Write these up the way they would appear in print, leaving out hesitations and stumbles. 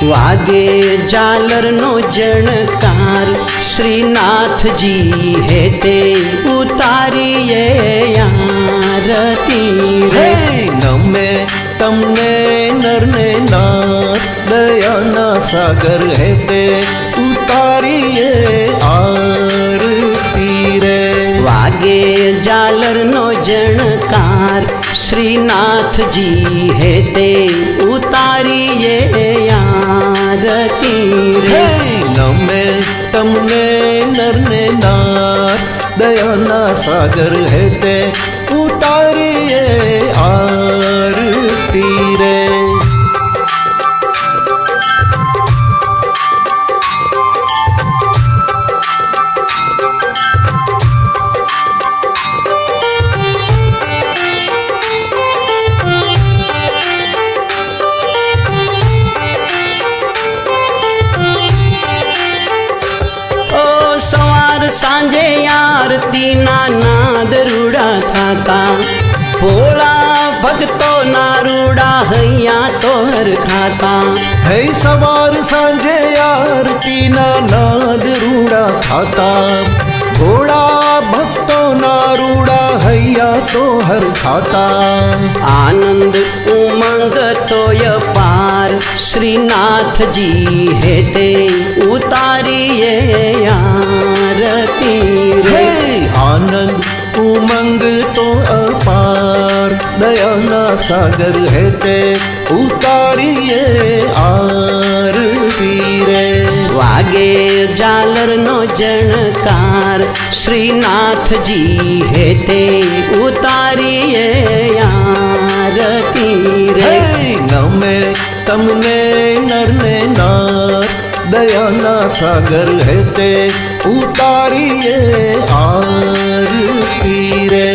वागे झालरनो जणकार श्रीनाथजी हेते उतारीए आरती रे। नमे तमने नरने नाथ दयाना सागर हेते उतारीए आरती रे। वागे झालरनो जणकार श्रीनाथजी हेते उतारीए आरती रे। नमे तमने नरने नाथ दयाना सागर हेते उतारीए आरती रे। सांजे आरती ना नाद रूड़ा थाता भोला भक्तो ना रूड़ा हैया तोहर खाता। है सवार सांजे आरती ना नाद रूड़ा खाता भोला भक्तो ना रूड़ा हैया तोहर खाता। आनंद उमंग तोय पार श्रीनाथ जी हेते उतारिए आरती रे। आनंद उमंग तो अपार दयाना सागर हेते उतारिए आरती रे। वागे झालरनो जणकार श्रीनाथ जी हेते उतारिए आरती रे। नमे तमने नरने नाथ दयाना सागर हेते उतारिए आरती रे।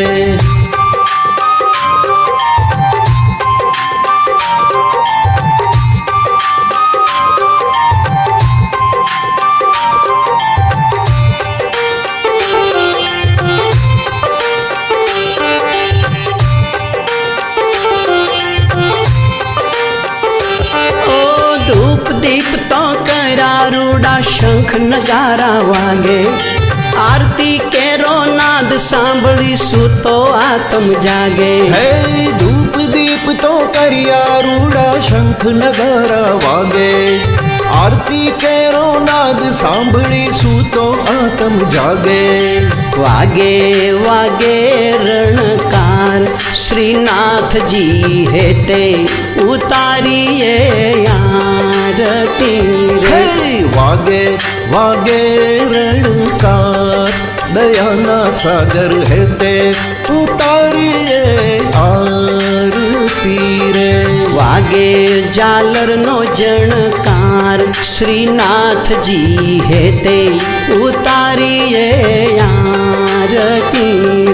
दीप तो करा रूड़ा शंख नगारा वागे आरती केरो नाद सांभली सुतो आत्म जागे। है धूप दीप तो करिया रूड़ा शंख नगारा वागे आरती केरो नाद सांभली सुतो आत्म जागे। वागे वागे रणकार श्रीनाथ जी हेते उतारिए आरती रे। वागे वागे रणकार दयाना सागर हेते उतारिए आरती रे। वागे झालरनो जणकार श्रीनाथ जी हेते उतारिए आरती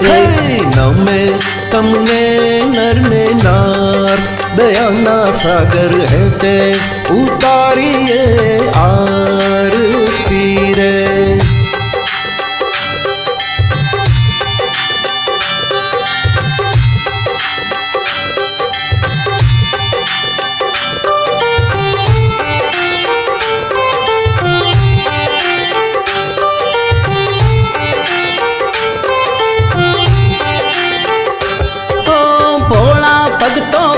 रे। नमे तमने नरने नार दयाना सागर हेते उतारिए आरती रे।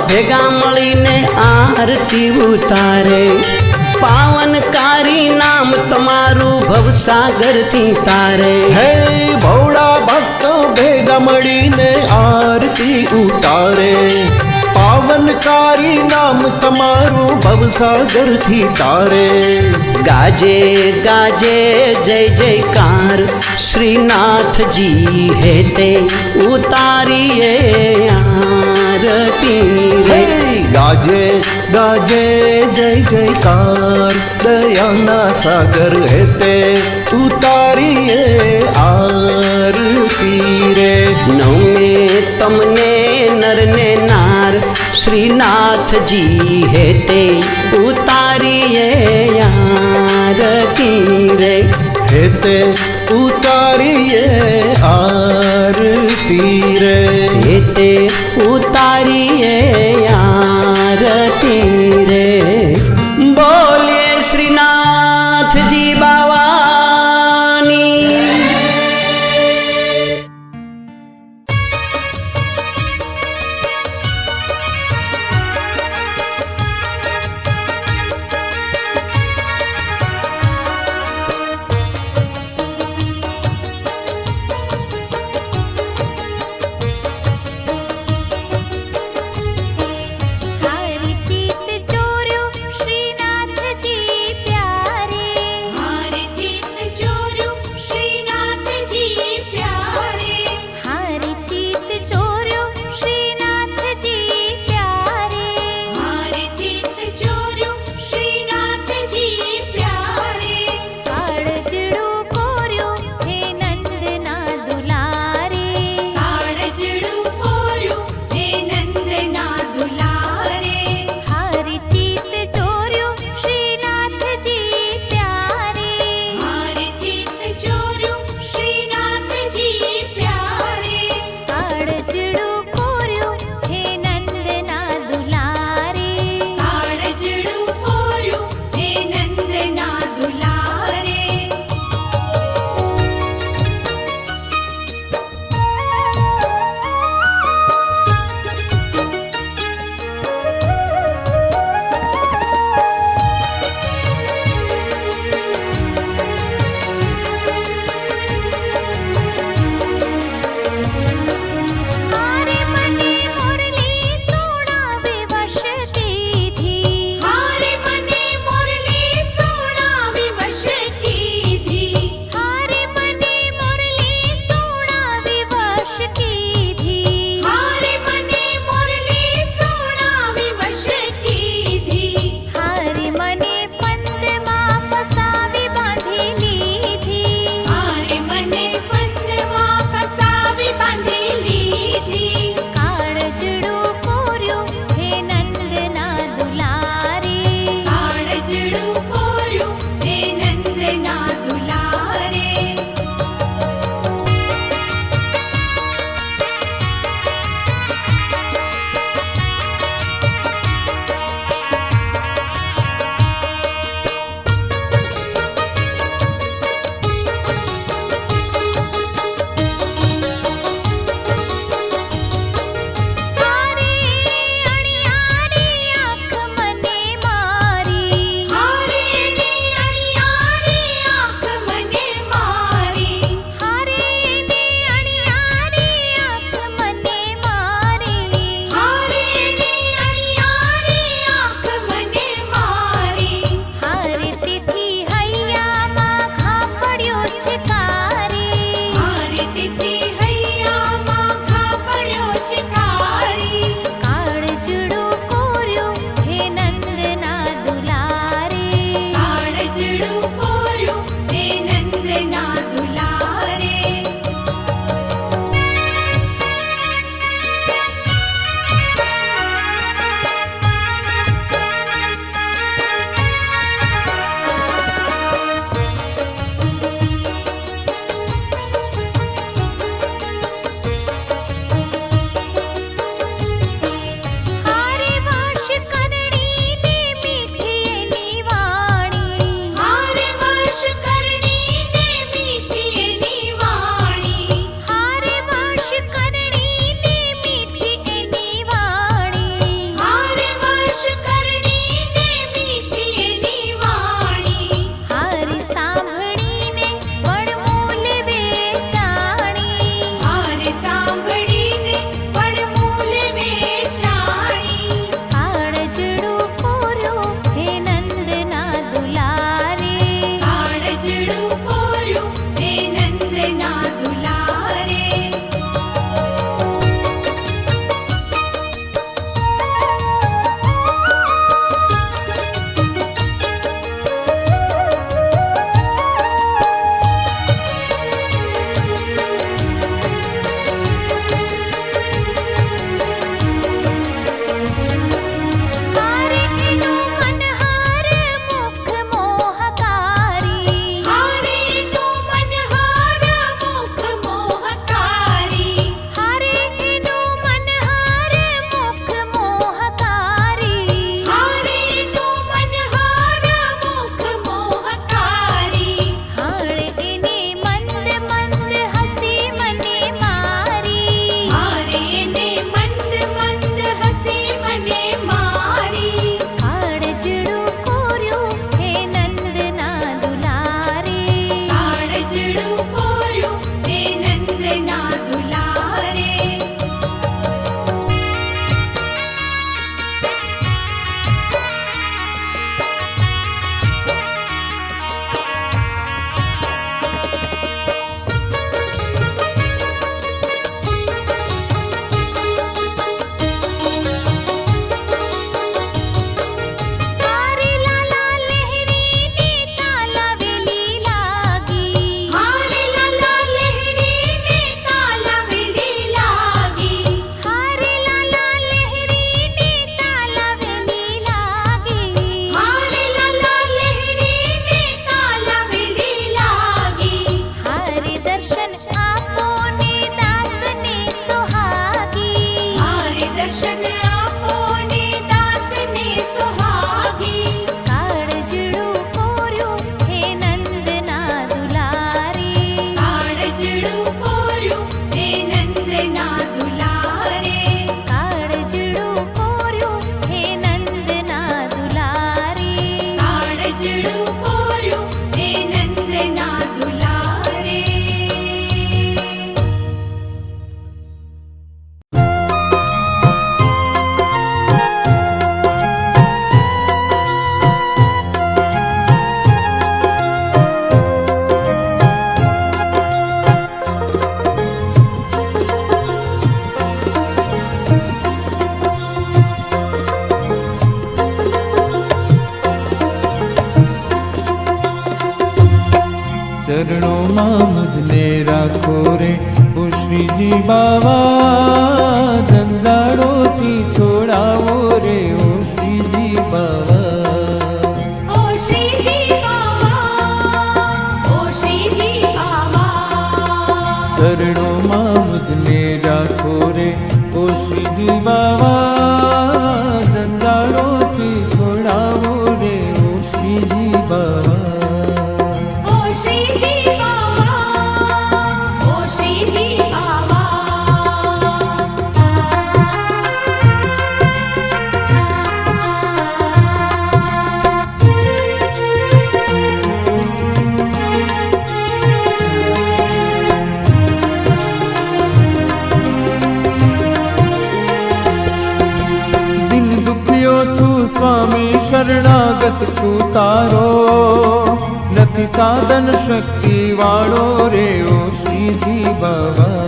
भेगा मळीने आरती उतारे पावनकारी नाम तमारू भवसागर थी तारे। है भोला भक्तो भेगा मळीने आरती उतारे पावनकारी नाम तमारू भवसागर थी तारे। गाजे गाजे जय जयकार श्रीनाथ जी हेते उतारिए आरती रे। गाजे गाजे जय जयकार दयाना सागर हेते उतारिए आरती रे। नौमे तमने नरने नार श्रीनाथ जी हेते उतारिए आरती रे। हेते उतारिए आरती रे। हेते उतारिए आरती रे। बोली ચરણોમાં મુજને રાખો રે ઓ શ્રીજી બાવા, જંજાળોથી છોડાવો રે ઓ શ્રીજી બાવા, ઓ શ્રીજી બાવા, ઓ શ્રીજી બાવા, ચરણોમાં મુજને રાખો રે ઓ શ્રીજી બાવા, જંજાળોથી છોડાવો રે ઓ શ્રીજી બાવા, ઓ શ્રીજી બાવા, ઓ શ્રીજી દિલ દુખ્યો છું સ્વામી, શરણાગત છું તારો, નથી સાધન શક્તિ વાળો રે ઓ શ્રીજી બાવા,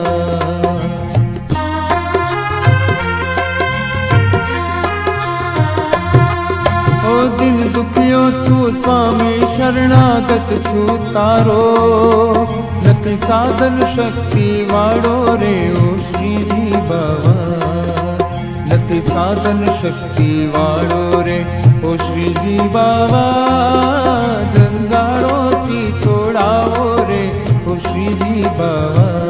ઓ દિલ દુખ્યો છું સ્વામી, શરણાગત છું તારો, નથી સાધન શક્તિ વાળો રે ઓ શ્રીજી બાવા, નથી સાધન શક્તિ વાળો રે ઓ શ્રીજી બાવા, જંજાળોથી છોડાવો રે ઓ શ્રીજી બાવા,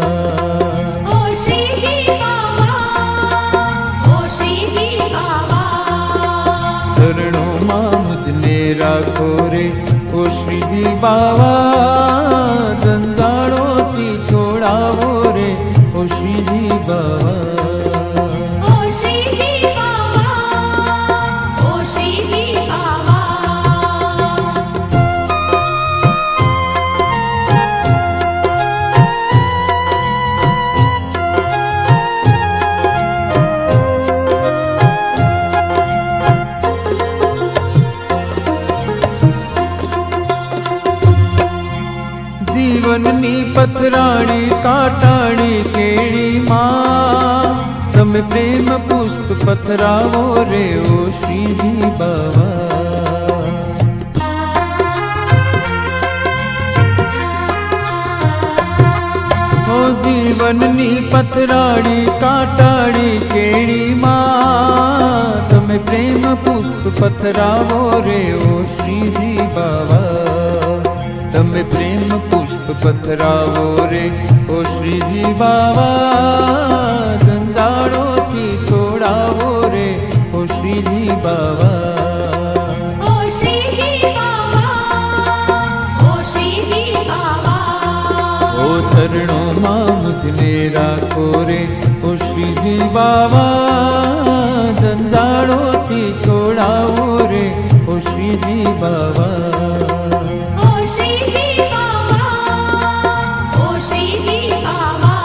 ઓ શ્રીજી બાવા, ઓ શ્રીજી બાવા, ચરણોમાં મુજને રાખો રે ઓ શ્રીજી બાવા, જંજાળોથી છોડાવો રે ઓ શ્રીજી બાવા, ઓ શ્રીજી બાવા, ઓ શ્રીજી બાવા. જીવનની પથરાણી કાટાણી કેળીમાં તમે પ્રેમ પુષ્પ પથરાવો રે ઓ શ્રીજી બાવા, ઓ જીવનની પથરાણી કાટાણી કેળીમાં તમે પ્રેમ પુષ્પ પથરાવો રે ઓ શ્રીજી બાવા, તમે પ્રેમ પુષ્પ પથરાવો રે ઓ શ્રીજી બાવા, જંજાળોથી છોડાવો રે ઓ શ્રીજી બાવા, ઓ શ્રીજી બાવા, ઓ શ્રીજી બાવા, ઓ ચરણોમાં મુજને રાખો રે ઓ શ્રીજી બાવા, જંજાળોથી છોડાવો રે ઓ શ્રીજી બાવા, ઓ શ્રીજી બાવા, ઓ શ્રીજી બાવા.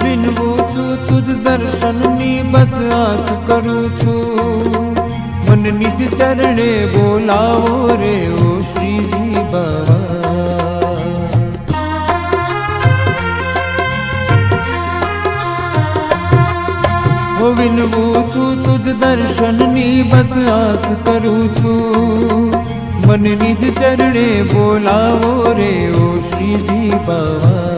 વિનવું છું તુજ દર્શનની બસ આસ કરું છું, મન નિજ ચરણે બોલાવો રે ઓ શ્રીજી બાવા, હો વિનવું છું તુજ દર્શનની બસ આસ કરું છું, મન નિજ ચરણે બોલાવો રે ઓ શ્રીજી બાવા,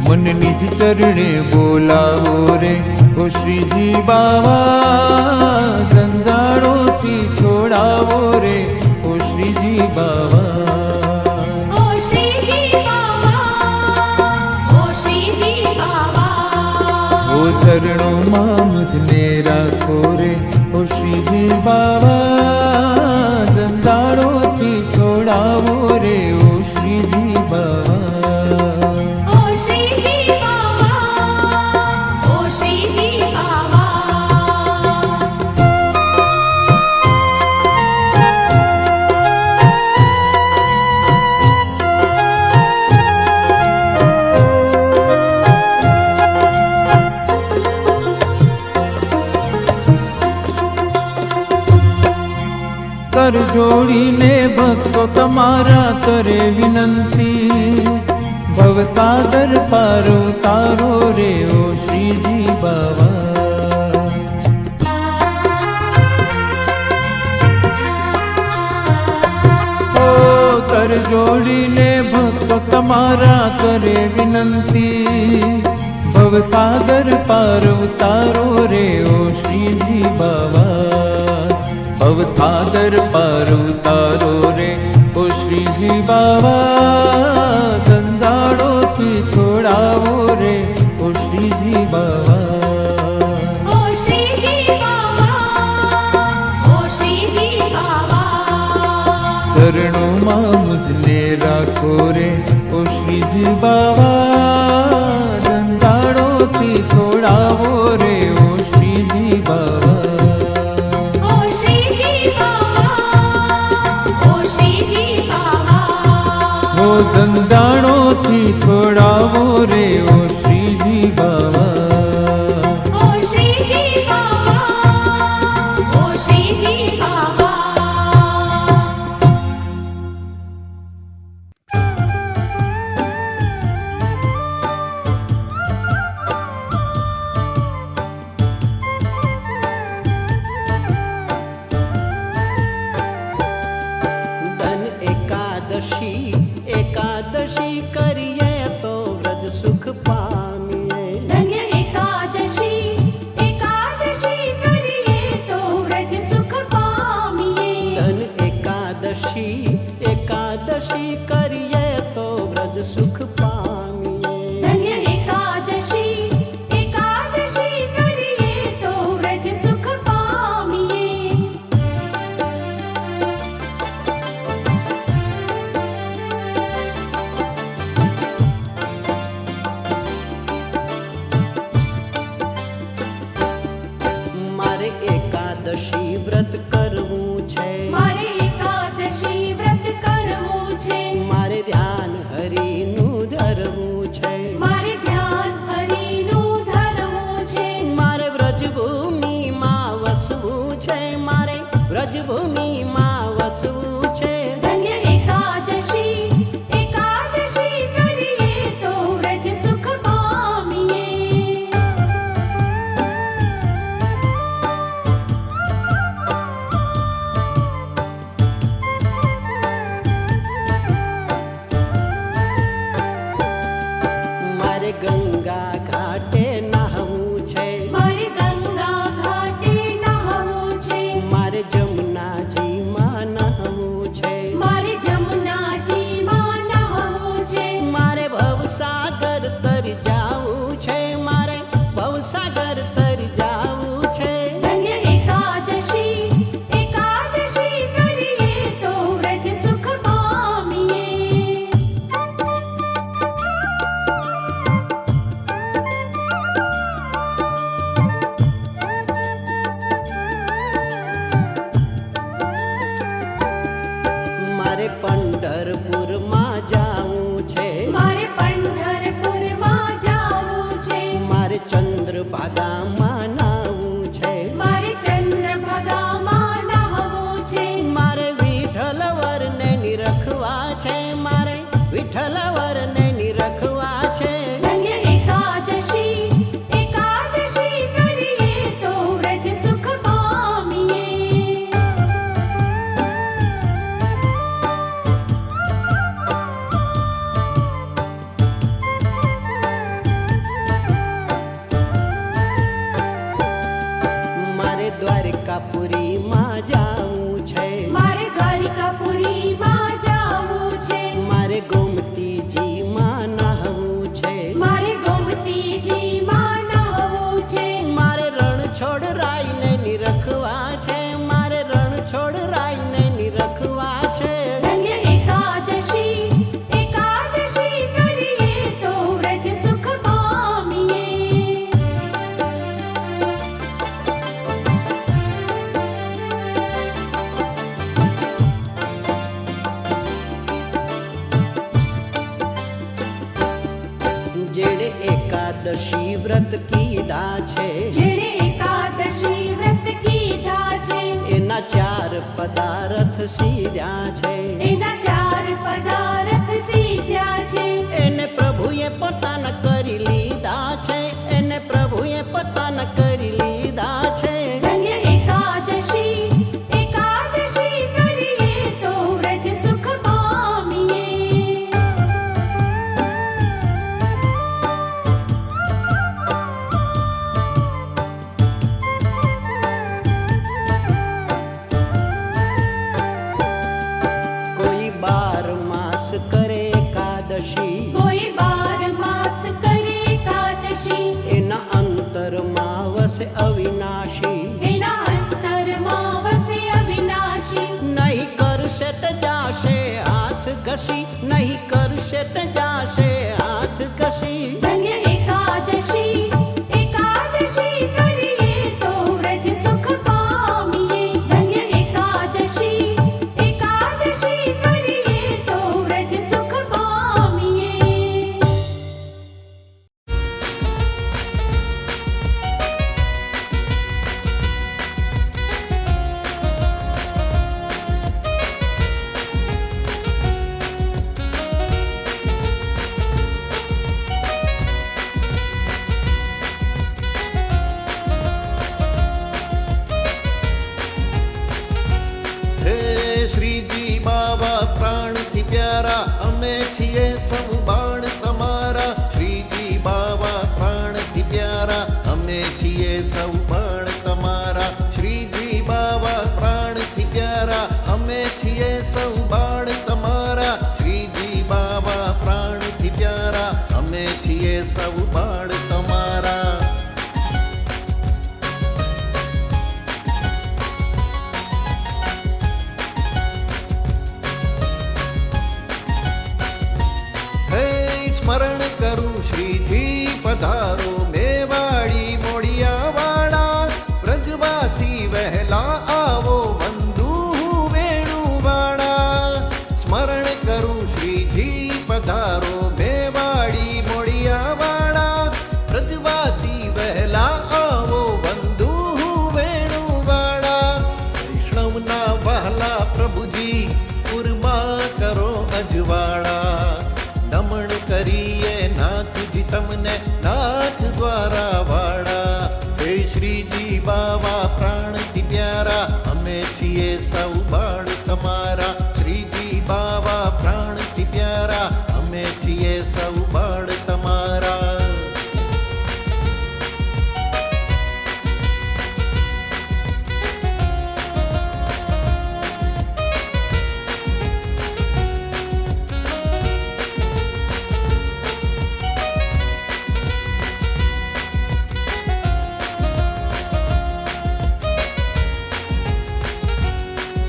મન નિજ ચરણે બોલાવો રે ઓ શ્રીજી બાવા, જંજાળોથી છોડાવો રે ઓ શ્રીજી બાવા, ઓ શ્રીજી બાવા, ઓ શ્રીજી બાવા, ઓ ચરણોમાં મુજને રાખો રે ઓ શ્રીજી બાવા, જંજાળોથી છોડાવો રે ઓ શ્રીજી બાવા, ઓ શ્રીજી બાવા, ઓ શ્રીજી બાવા. કર જોડીને ભક્તો તમારા કરે વિનંતી, ભવસાગર પાર ઉતારો રે ઓ શ્રીજી બાવા. કર જોડીને ભક્તો તમારા કરે વિનંતી, ભવસાગર પાર ઉતારો રે ઓ શ્રીજી બાવા. ભવસાગર પાર ઉતારો રે ઓ શ્રીજી બાવા. જંજાળોથી છોડાવો રે ઓ શ્રીજી બાવા. ઓ શ્રીજી બાવા, ઓ શ્રીજી બાવા. ચરણોમાં મુજને રાખો રે ઓ શ્રીજી બાવા. જંજાળોથી છોડાવો રે ઓ શ્રીજી બાવા. ઓ શ્રીજી બાવા, ઓ શ્રીજી બાવા. ઓ જંજાળોથી છોડાવો રે ઓ શ્રીજી બાવા. ઓ શ્રીજી બાવા, ઓ શ્રીજી બાવા. ધન એકાદશી એકાદશી કરીએ તો વ્રજ સુખ પામીએ. ધન્ય એકાદશી, એકાદશી કરીએ તો વ્રજ સુખ પામીએ. ધન એકાદશી એકાદશી કરીએ તો વ્રજ સુખ પામીએ. ધન્ય એકાદશી, એકાદશી કરીએ તો વ્રજ સુખ પામીએ. મારે એકાદશી વ્રત કરવું છે, મારે એકાદશી વ્રત કરવું છે. મારે ધ્યાન હરિનું ધરવું છે, મારે ધ્યાન હરિનું ધરવું છે. મારે વ્રજભૂમિમાં વસવું છે, મારે વ્રજભૂમિમાં વસવું છે. ધન્ય એકાદશી, એકાદશી કરીએ તો વ્રજ સુખ પામીએ. મારે ગંગા ઘાટે નાહવું છે, મારે ગંગા ઘાટે નહાવું છે. મારે જમનાજીમાં નાહવું છે, મારે જમુનાજીમાં નહાવું છે. મારે ભવસાગર તરી જાવું છે, મારે ભવસાગર તરી જાવું છે. ધન્ય એકાદશી, એકાદશી કરીએ તો વ્રજ સુખ પામીએ. મારે પંઢરપુરમાં જાવું છે, મારે પંઢરપુરમાં જાવું છે. મારે ચંદ્રભાગામાં નાહવું છે, મારે ચંદ્રભાગામાં નહાવું છે. મારે વિઠ્ઠલવરને નિરખવા છે, મારે વિઠ્ઠલવરને નિરખવા છે. ધન્ય એકાદશી, એકાદશી કરીએ તો વ્રજ સુખ પામીએ. મારે દ્વારકાપુરીમાં જાવું છે, મારે દ્વારિકાપુરીમાં જાવું છે. મારે ગોમતીજીમાં નાહવું છે, મારે ગોમતીજીમાં નહાવું છે. મારે રણછોડ રાયને નિરખવા છે, મારે રણછોડ રાયને નિરખવા છે. ધન્ય એકાદશી, એકાદશી કરીએ તો વ્રજ સુખ પામીએ. જેણે એકાદશી વ્રત કીધા છે, જેણે એકાદશી વ્રત કીધા છે. એના એના 4 પદાર્થ સીધ્યા છે. એના 4 પદાર્થ સીધ્યા છે. એને પ્રભુએ પોતાના કરી લીધા છે. એને પ્રભુએ પોતાના કરી લીધા છે. ધન્ય એકાદશી એકાદશી કરીએ તો વ્રજ સુખ પામીએ. કોઈ 12 માસ કરે એકાદશી. કોઈ 12 માસ કરે એકાદશી. એના અંતરમાં વસે અવિનાશી. એના અંતરમાં વસે અવિનાશી. નહીં કરશે તે જાશે હાથ ઘસી. નહીં કરશે તે જાશે હાથ ઘસી. ધન્ય એકાદશી એકાદશી કરીએ તો વ્રજ સુખ પામીએ. ધન્ય એકાદશી એકાદશી કરીએ તો વ્રજ સુખ પામીએ. હે શ્રીજી બાવા પ્રાણથી પ્યારા અમે છીએ સૌ બાણ તમારા. શ્રીજી બાવા પ્રાણથી પ્યારા અમે છીએ સૌ બાણ તમારા. શ્રીજી બાવા પ્રાણથી પ્યારા અમે છીએ સૌ બાણ તમારા. શ્રીજી બાવા પ્રાણથી પ્યારા અમે છીએ સૌ બાણ તમારા. હે સ્મરણ કરું શ્રીજી પધારો મેવાડી મોડિયાવાળા. વ્રજવાસી વહેલા આવો બંધુ વેણુવાળા. સ્મરણ કરું શ્રીજી પધારો મેવાડી મોડિયાવાળા. વ્રજવાસી વહેલા આવો બંધુ વેણુવાળા. વૈષ્ણવના વહાલા પ્રભુજી પૂરમાં કરો અજવાળા. નમણ કરીએ નાથજી તમને નાથ દ્વારા વાળા. હે શ્રીજી બાવા પ્રાણથી પ્યારા અમે છીએ સૌ બાળ તમારા. શ્રીજી બાવા પ્રાણથી પ્યારા અમે છીએ સૌ બાળ તમારા.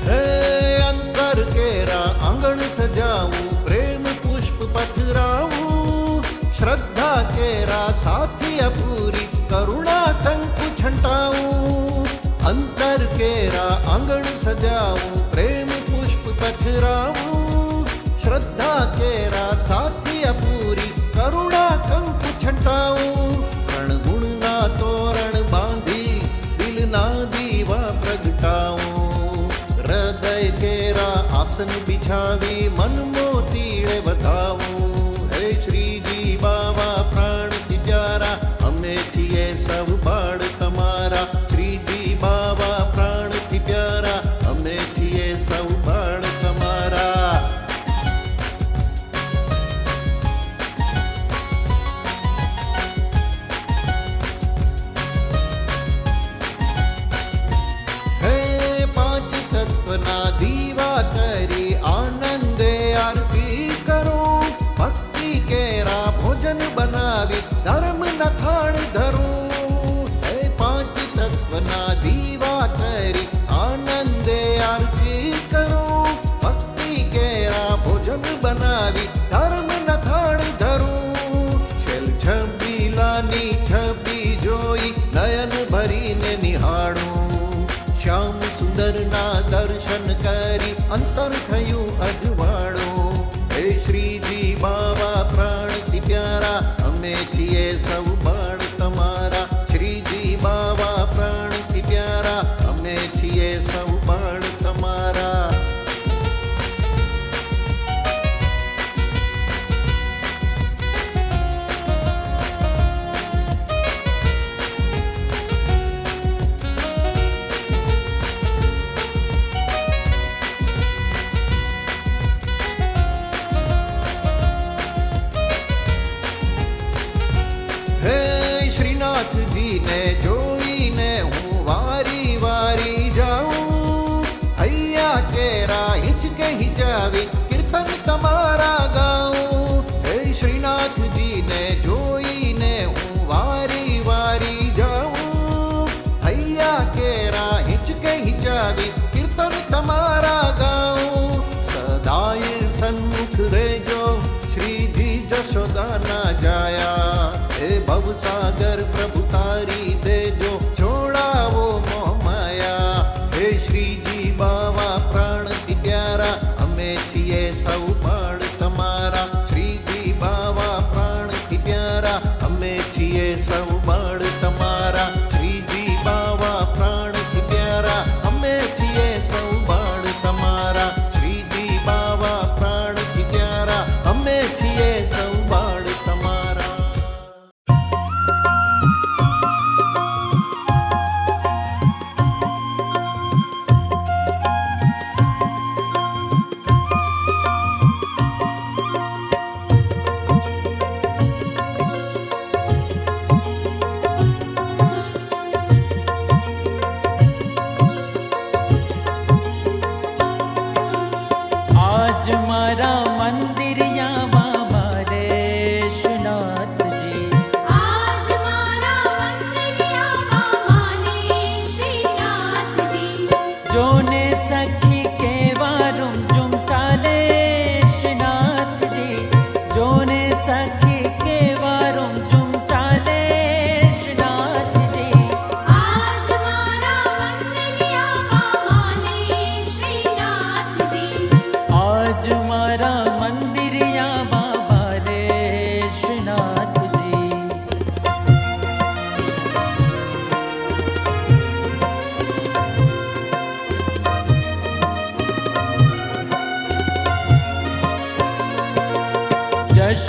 હે અંતર કેરા આંગણ સજાવું પ્રેમ પુષ્પ પથરાવું. શ્રદ્ધા કેરા સાથી અપૂરી કરુણા કંકુ છંટાવું. અંતર કેરા આંગણ સજાવું પ્રેમ પુષ્પ પથરાવું. શ્રદ્ધા કેરા સાથી અપૂરી કરુણા કંકુ છંટાવું. ત્રણ ગુણના તોરણ બાંધી દિલના દીવા પ્રગટાવું. હૃદય કેરા આસન બિછાવી મન મોતીડે વધાવું. હે શ્રીજી બાવા પ્રાણથી પ્યારા અમે છીએ સૌ બાળ તમારા. શ્રીજી બાવા પ્રાણથી પ્યારા અમે છીએ સૌ બાળ તમારા. હે પાંચ તત્વના દીવા કરી આનંદે આ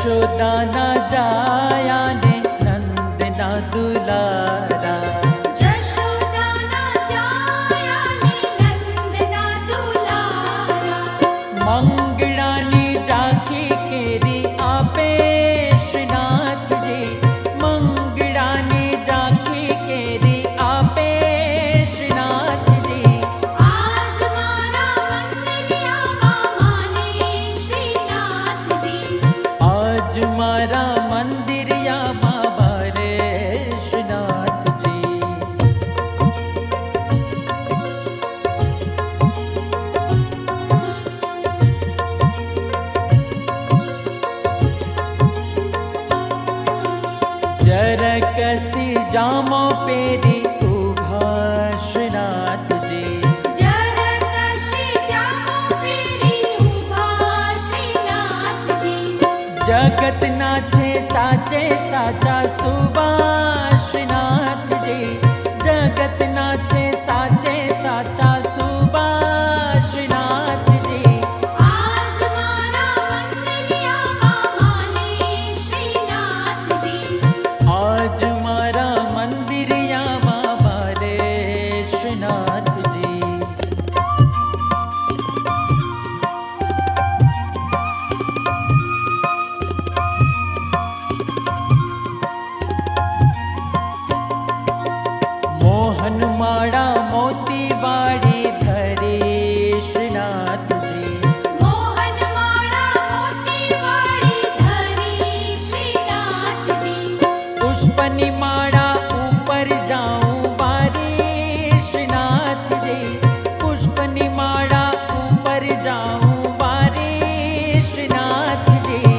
જશોદાના જાયા ને નંદના દુલારા જશોદાના જાયા ને નંદના દુલારા મંગળાની ઝાંખી કેરી આપે શ્રીનાથજી મંગળાની ઝાંખી કેરી આપે શ્રીનાથજી આજ મારા મંદિરિયામાં માને શ્રીનાથજી આજ મારા મંદિરિયામાં બારે શ્રીનાથજી જરકસી જામો પેરી ઉભા શ્રીનાથજી જરકશી જામો પેરી ઊભા શ્રીનાથજી જગતના છે સાચે સાચા સુભાષ શ્રીનાથજી જગતના છે સાચે સાચા સુભાષ શ્રીનાથજી આજ મારા મંદિરિયામાં માને શ્રીનાથજી આજ મારા મંદિરિયામાં બારે શ્રીનાથજી મોહન માળા મોતી વાળી ધરી શ્રીનાથજી મોહન માળા મોતી વાળી ધરી શ્રીનાથજી પુષ્પની માળા ઉપર જાઉં બારી શ્રીનાથજી પુષ્પની માળા ઉપર જાઉં બારી શ્રીનાથજી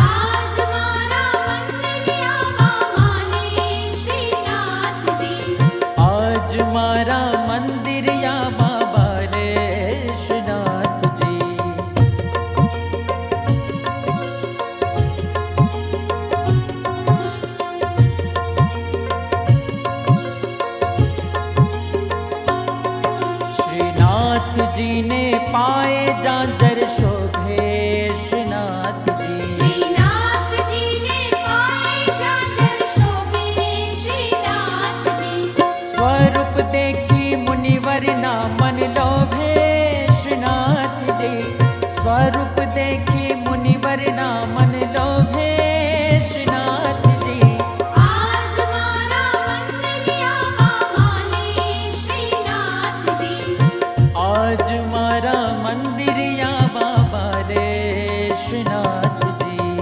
આજ મારા મંદિરિયામાં માને શ્રીનાથજી આજ મારા મંદિરિયામાં બારે શ્રીનાથજી શ્રીનાથજીને પાએ જાંજર શોભે શ્રીનાથજી શ્રીનાથજીને પાએ જાજર શોભે શ્રીનાથજી સ્વરૂપ દેખી મુનિવરના મન લોભે શ્રીનાથજી સ્વરૂપ દેખી મુનિવરના મન લોભે શ્રીનાથજી આજ મારા મંદિરિયામાં માને શ્રીનાથજી આજ મારા મંદિરિયામાં બારે શ્રીનાથજી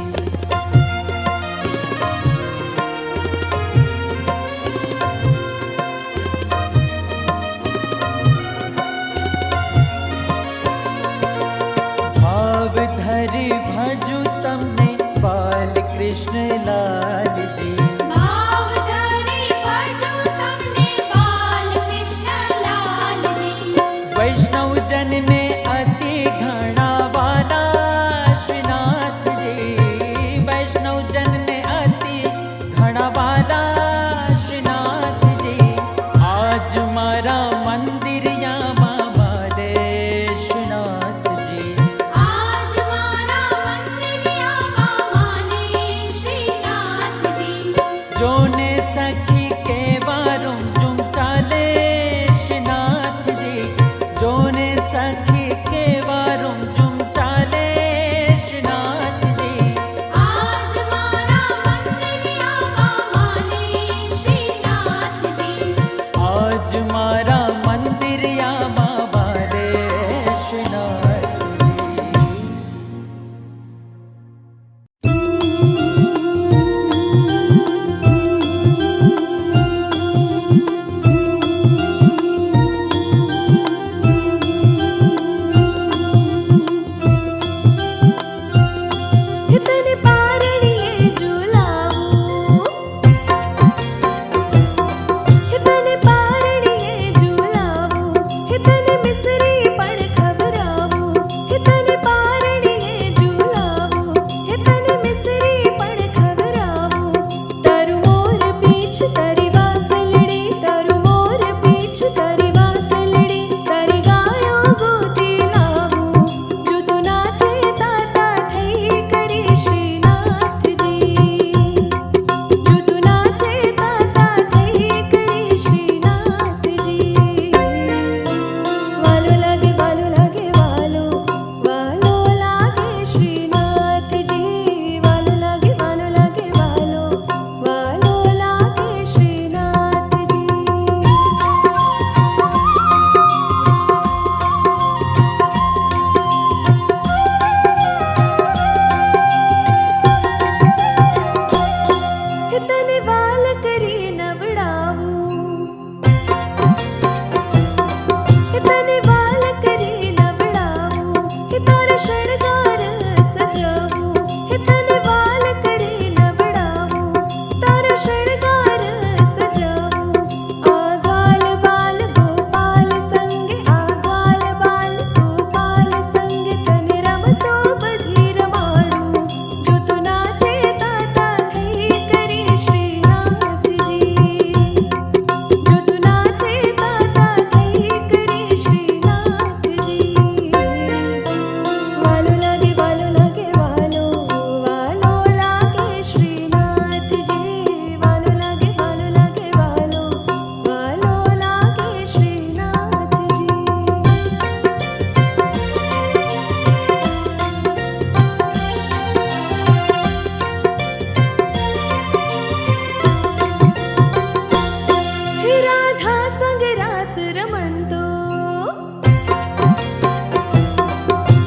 રમતો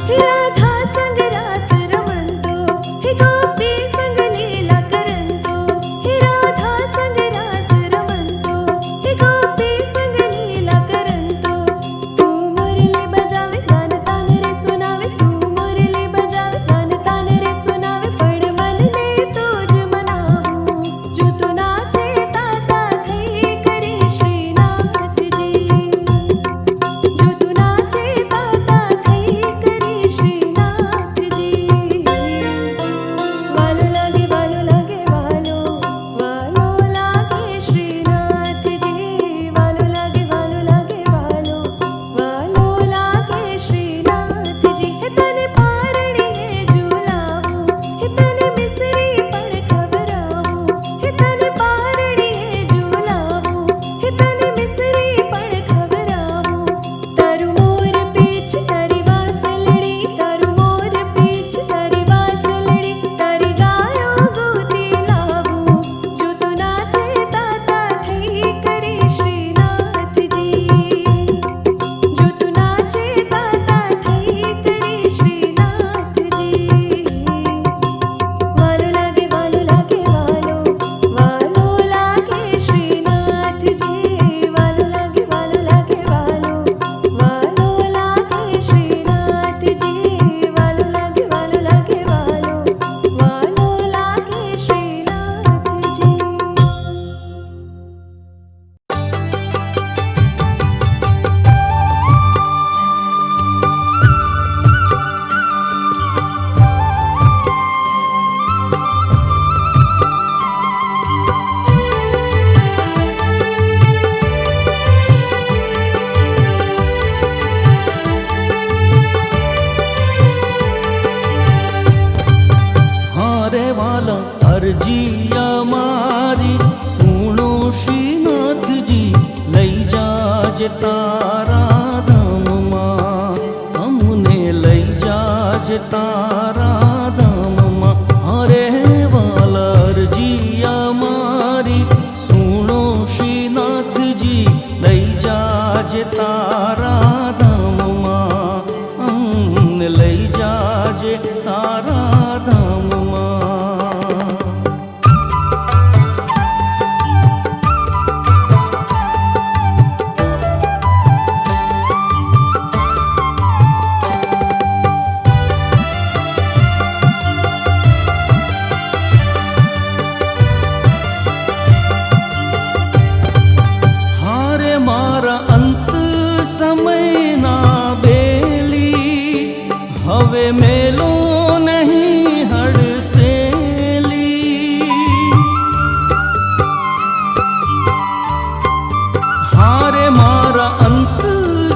હે રાધા સંગ રાસ રમતો હે ગોપી સંગ લીલા કરંતો હે રાધા સંગ રાસ રમતો હે ગોપી સંગ લીલા કરંતો તું મુરલી બજાવે ગાન તાન રે સુનાવે તું મુરલી બજાવે ગાન તાન રે સુનાવે પણ મનને તો જ મનાવું જો તું નાચે તાતા થઈ કરે શ્રીનાથજી જો તું નાચે તાતા થઈ કરે શ્રીનાથજી વાલો લાગે વાલો લાગે વાલો વાલો લાગે શ્રીનાથજી વાલો લાગે વાલો લાગે વાલો વાલો લાગે શ્રીનાથજી હે તને પારણીએ ઝુલાવું હે તને મિસરી પણ ખવડાવું હે તને પારણીએ ઝુલાવું હે તને મિસરી પણ ખવડાવું તારું મોર પીછ તારી વાસલડી તારું મોર પીછ તારી વાસલડી તારી ગાયો ગોતી લાવું જો તું નાચે તાતા થઈ કરે શ્રીનાથજી જો તું નાચે તાતા થઈ કરે શ્રીનાથજી વાલો લાગે વાલો લાગે વાલો વાલો લાગે શ્રીનાથજી વાલો લાગે વાલો લાગે વાલો વાલો લાગે શ્રીનાથજી વાલો લાગે વાલો લાગે વાલો વાલો લાગે શ્રીનાથજી હારે વાલા અરજી અમારી સુણો શ્રીનાથજી લઈ જાજે તારા ધામમાં અમને લઈ જાજે તારા ધામમાં હારે વાલા અરજી અમારી સુણો શ્રીનાથજી લઈ જાજે તારા ધામમાં અમને લઈ જાજે તારા ધામમાં હારે મારા અંત સમયના બેલી હવે મેલો નહીં હડસેલી હારે મારા અંત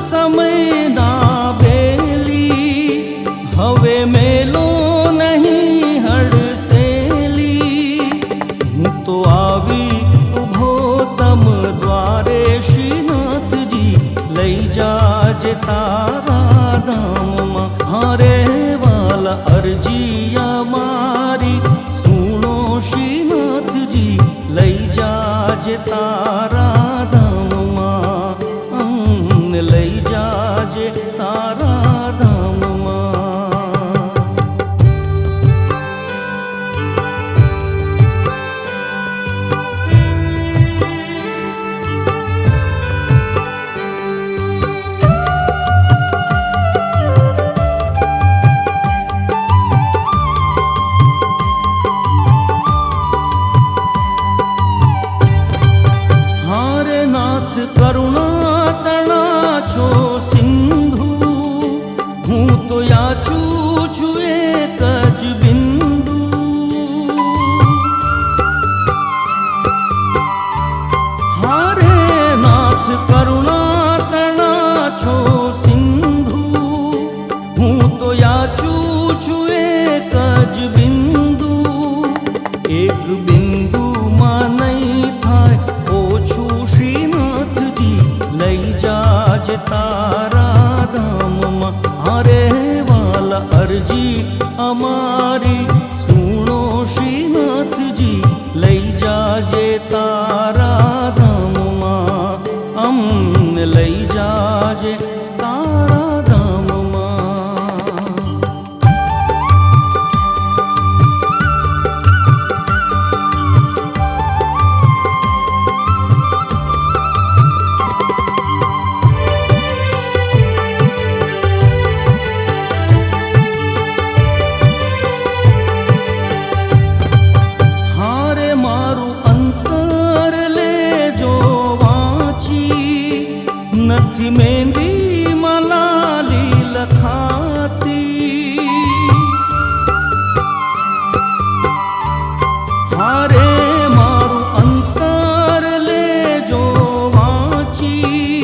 સમયના બેલી હવે મેલો નહીં હડસેલી હું તો આવી ઉભો તમ દ્વારે શ્રીનાથજી લઈ જાજે તારા ધામમાં હારે વાલા અરજી અમારી સુણો શ્રીનાથજી લઈ જાજે તારા ધામમાં અમને લઈ જાજે તારા ધામમાં હારે નાથ કરુણા તણા છો સિંધુ હું તો યાચું છું એક જ બિંદુ હારે નાથ કરુણા તણા છો સિંધુ હું તો યાચું છું એક જ બિંદુ એક બિંદુમાં નહીં થાય ઓછું શ્રીનાથજી લઈ જાજે તારા નથી મહેંદી મલાલી લખાતી, હારે મારું અંતર લેજો વાંચી,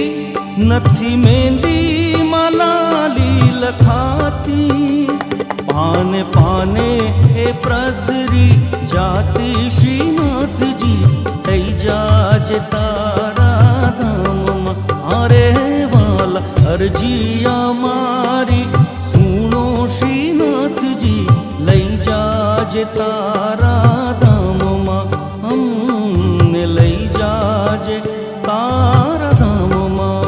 નથી મહેંદી મલાલી લખાતી, પાને પાને એ પ્રસરી જાતી શ્રીનાથજી થઈ જાજે તારા ધામમાં. અરે વાલા અરજી અમારી સુનો શ્રીનાથજી લઈ જાજે તારા ધામમાં, અમને લઈ જાજે તારા ધામમાં.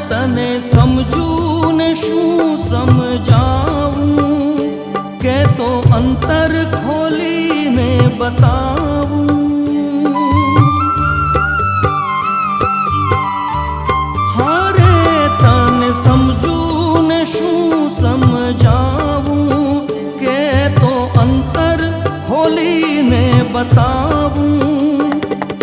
તને સમજું ને શું સમજાવું, કે તો અંતર ખોલીને બતાવું. હારે તને સમજું ને શું સમજાવું, કે તો અંતર ખોલીને બતાવું.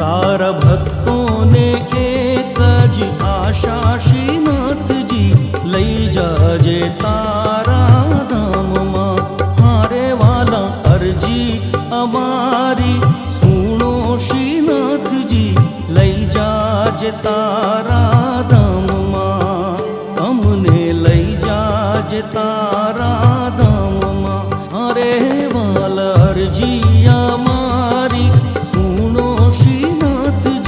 તારા ભક્તોને એક જ આશા શ્રીનાથજી લઈ જાજે તારા ધામમાં. હારે વાલા અરજી અમારી સુનો શ્રીનાથજી લઈ જાજે તારા ધામમાં, અમને લઈ જાજે તારા ધામમાં. હારે વાલા અરજી અમારી સુનો શ્રીનાથજી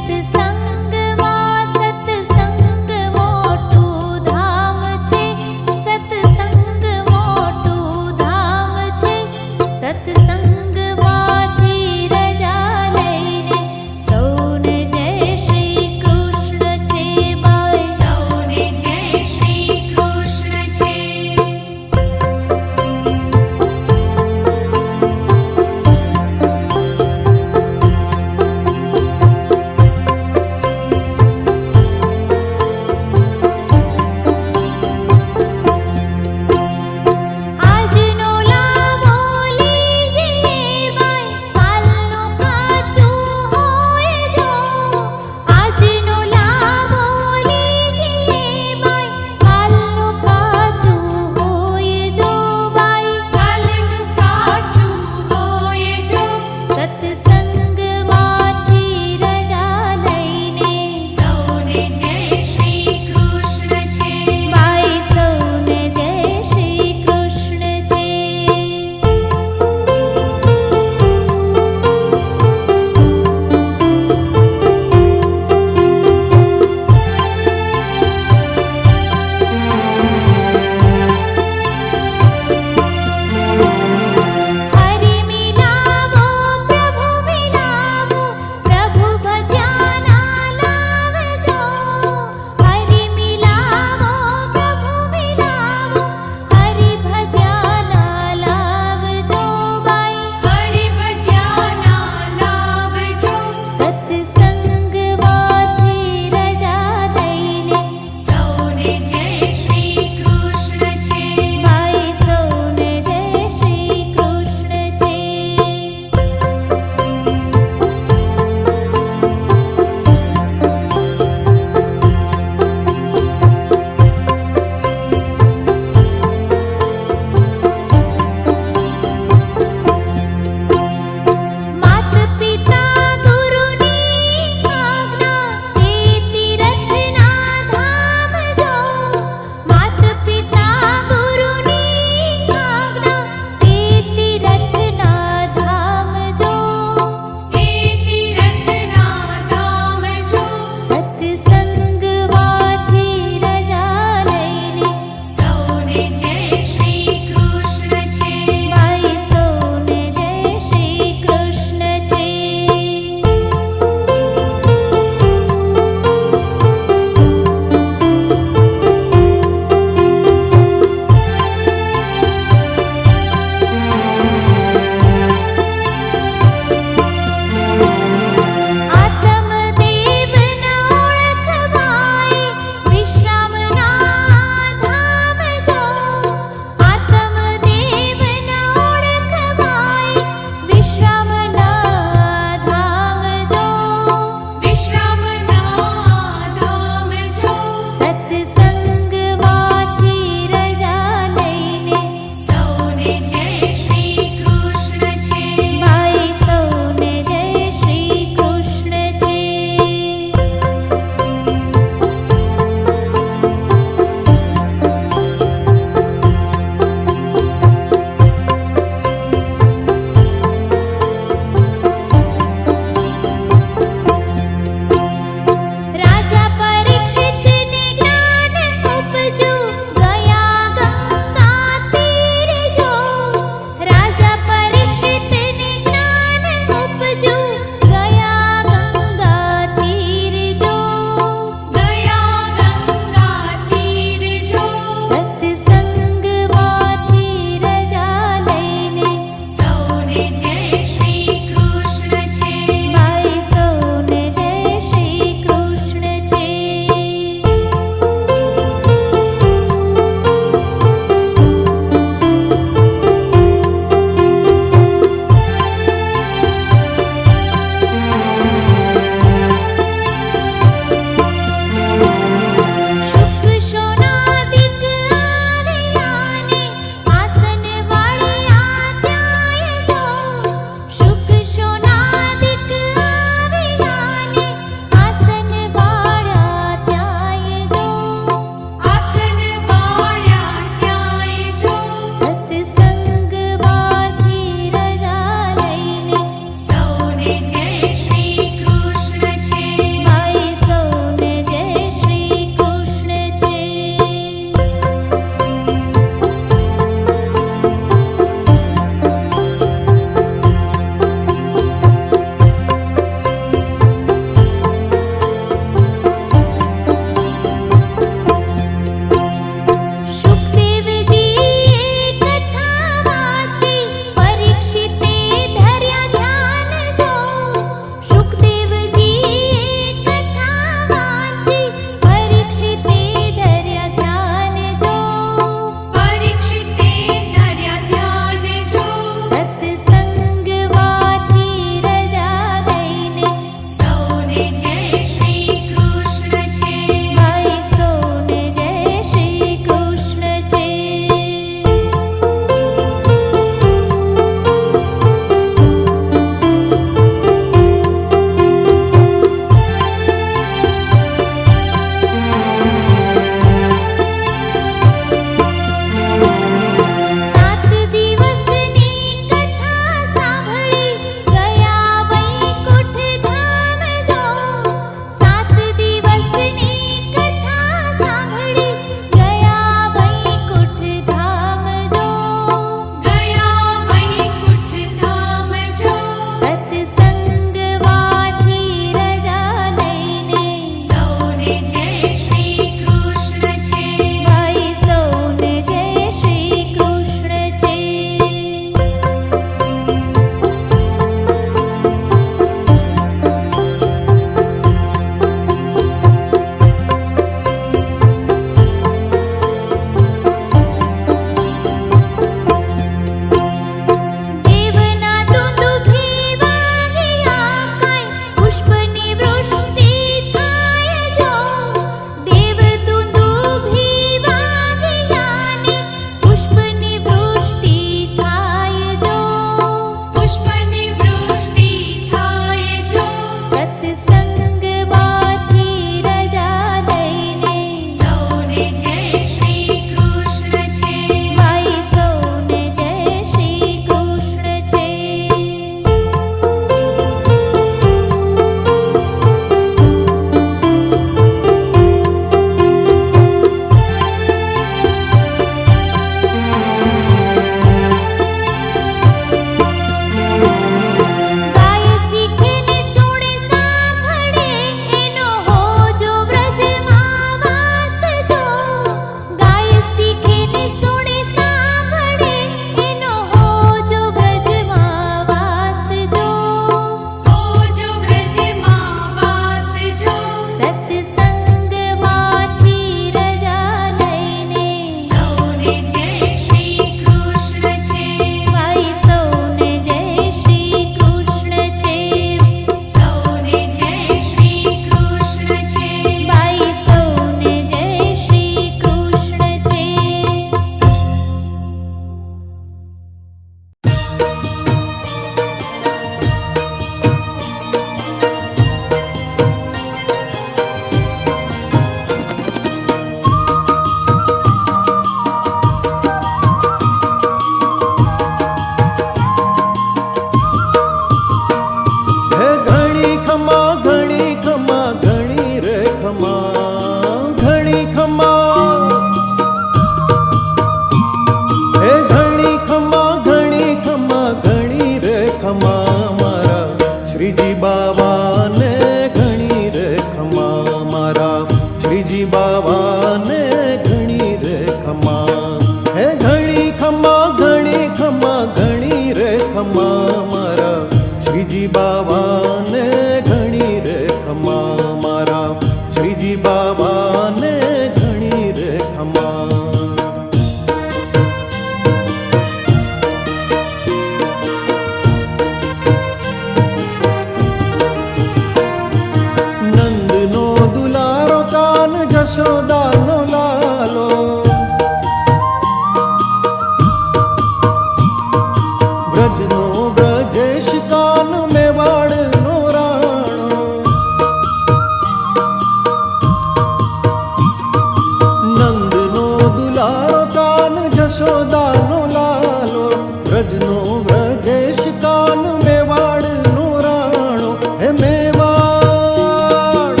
વ્રજનો વ્રજેશ કાન મેવાડનો રાણો હે મેવાડ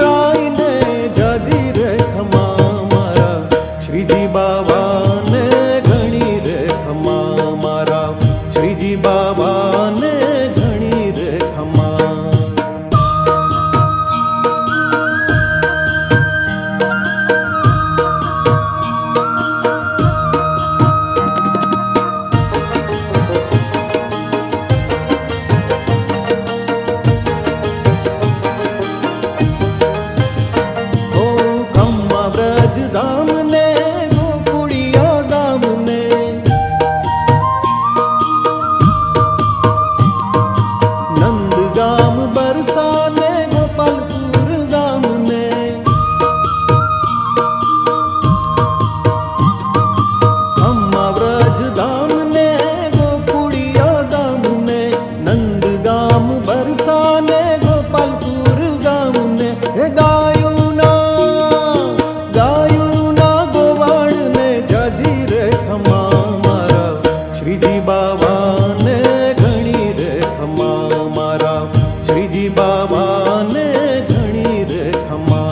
રાયને જાજી રે ખમા મારા શ્રીજી બાવાને ઘણી રે ખમા મારા શ્રીજી બાવાને ઘણી રે ખમા धाम ने गोकुड़िया धाम ने नंद गाम बरसा ने गोपालपुर धाम ने अम्मा व्रज धाम ने गोकुड़िया धाम ने नंद गाम बरसा ने गोपालपुर धाम ने गायो श्रीजी बाबाने घणी रे खमा मारा श्रीजी बाबाने घणी रे खमा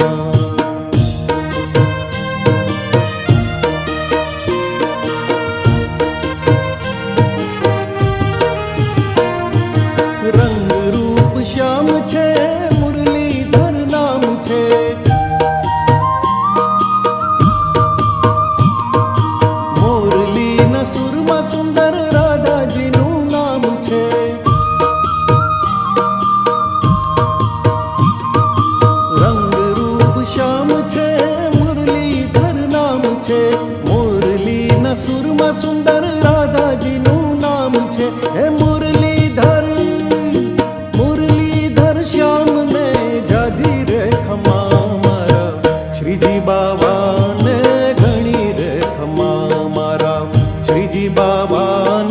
रंग रूप श्याम छे मुरलीधर नाम छे मोरली न सुरमा सुंदर રાધાજીનું નામ છે રંગ રૂપ શ્યામ છે મુરલીધર નામ છે મોરલીના સુરમાં સુંદર રાધાજીનું નામ છે હે મુરલીધર શ્યામને જાજી રે ખમા મારા શ્રીજી બાવાને ઘણી રે ખમા મારા શ્રીજી બાવા